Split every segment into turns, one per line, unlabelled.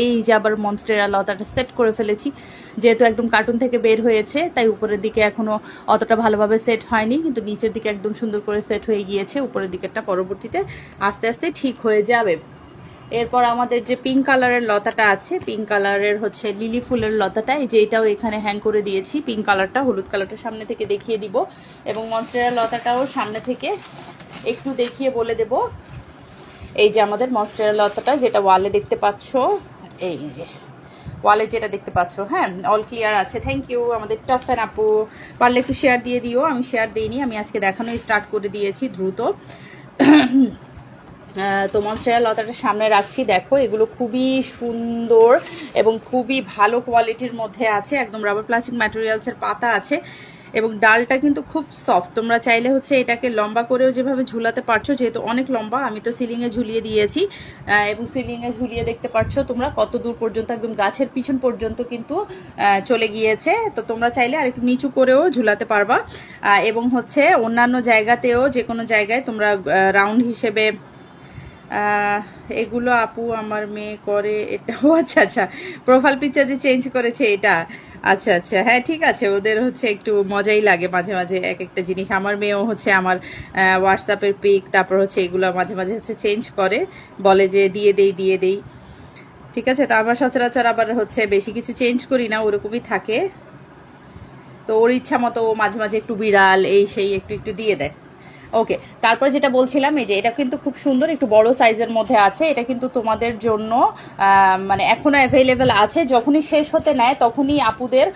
এই যে আবার মনস্টেরা লতাটা সেট করে ফেলেছি, যেহেতু একদম কার্টুন থেকে বের হয়েছে তাই উপরের দিকে এখনো অতটা ভালোভাবে সেট হয়নি, কিন্তু নিচের দিকে একদম সুন্দর করে সেট হয়ে গিয়েছে। উপরের দিকেরটা পরবর্তীতে আস্তে আস্তে ঠিক হয়ে যাবে। এরপর আমাদের যে পিঙ্ক কালারের লতাটা আছে, পিঙ্ক কালারের হচ্ছে লিলি ফুলের লতাটা, এই যে এটাও এখানে হ্যাং করে দিয়েছি। পিঙ্ক কালারটা, হলুদ কালারটা সামনে থেকে দেখিয়ে দিব, এবং মনস্টেরা লতাটাও সামনে থেকে একটু দেখিয়ে বলে দেব। এই যে আমাদের মনস্টেরা লতাটা যেটা ওয়ালে দেখতে পাচ্ছ, এই যে ওয়ালে যেটা দেখতে পাচ্ছ, হ্যাঁ অল ক্লিয়ার আছে। থ্যাংক ইউ আমাদের টপ ফ্যান আপু, পারলে একটু শেয়ার দিয়ে দিও। আমি শেয়ার দিইনি, আমি আজকে দেখানো স্টার্ট করে দিয়েছি দ্রুত। তো মনস্টেরা লতাটা সামনে রাখছি, দেখো এগুলো খুবই সুন্দর এবং খুবই ভালো কোয়ালিটির মধ্যে আছে, একদম রাবার প্লাস্টিক ম্যাটেরিয়ালসের পাতা আছে, এবং ডালটা কিন্তু খুব সফট। তোমরা চাইলে হচ্ছে এটাকে লম্বা করেও যেভাবে ঝুলাতে পারছো, যেহেতু অনেক লম্বা, আমি তো সিলিংয়ে ঝুলিয়ে দিয়েছি, এবং সিলিংয়ে ঝুলিয়ে দেখতে পারছো তোমরা কত দূর পর্যন্ত, একদম গাছের পিছন পর্যন্ত কিন্তু চলে গিয়েছে। তো তোমরা চাইলে আর একটু নিচু করেও ঝুলাতে পারবা, এবং হচ্ছে অন্যান্য জায়গাতেও, যে কোনো জায়গায় তোমরা রাউন্ড হিসেবে এগুলো আপু আমার মেয়ে করে। এটাও আচ্ছা আচ্ছা, প্রোফাইল পিকচার যে চেঞ্জ করেছে এটা, আচ্ছা আচ্ছা, হ্যাঁ ঠিক আছে, ওদের হচ্ছে একটু মজাই লাগে মাঝে মাঝে এক একটা জিনিস। আমার মেয়েও হচ্ছে আমার হোয়াটসঅ্যাপের পিক, তারপর হচ্ছে এগুলো মাঝে মাঝে হচ্ছে চেঞ্জ করে, বলে যে দিয়ে দেই দিয়ে দেই, ঠিক আছে। তো আমার সচরাচর আবার হচ্ছে বেশি কিছু চেঞ্জ করি না, ওরকমই থাকে। তো ওর ইচ্ছা মতো ও মাঝে মাঝে একটু বিড়াল এই সেই একটু একটু দিয়ে দেয়। ওকে, তারপর যেটা বলছিলাম, এই যে এটা কিন্তু খুব সুন্দর, একটু বড় সাইজের মধ্যে আছে। এটা কিন্তু তোমাদের জন্য মানে এখনো অ্যাভেলেবেল আছে, যখনই শেষ হতে নেয় তখনই আপুদের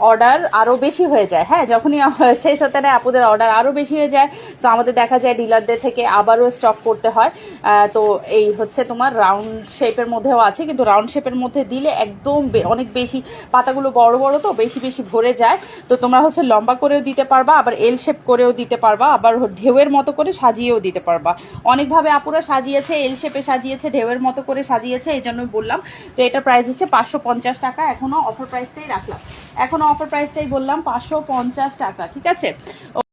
অর্ডার আরও বেশি হয়ে যায়। হ্যাঁ, যখনই শেষ হতে নেয় আপুদের অর্ডার আরও বেশি হয়ে যায়, তো আমাদের দেখা যায় ডিলারদের থেকে আবারও স্টক করতে হয়। তো এই হচ্ছে তোমার রাউন্ড শেপের মধ্যেও আছে, কিন্তু রাউন্ড শেপের মধ্যে দিলে একদম অনেক বেশি, পাতাগুলো বড় বড় তো বেশি বেশি ভরে যায়। তো তোমরা হচ্ছে লম্বা করেও দিতে পারবা, আবার এল শেপ করেও দিতে পারবা, আবার ঢেউয়ের মতো করে সাজিয়েও দিতে পারবা। অনেকভাবে আপুরা সাজিয়েছে, এল শেপে সাজিয়েছে, ঢেউয়ের মতো করে সাজিয়েছে, এই জন্য বললাম। তো এটা প্রাইস হচ্ছে 550 টাকা, এখনো অফার প্রাইসটাই রাখলাম, এখনো অফার প্রাইসটাই বললাম 550 টাকা, ঠিক আছে।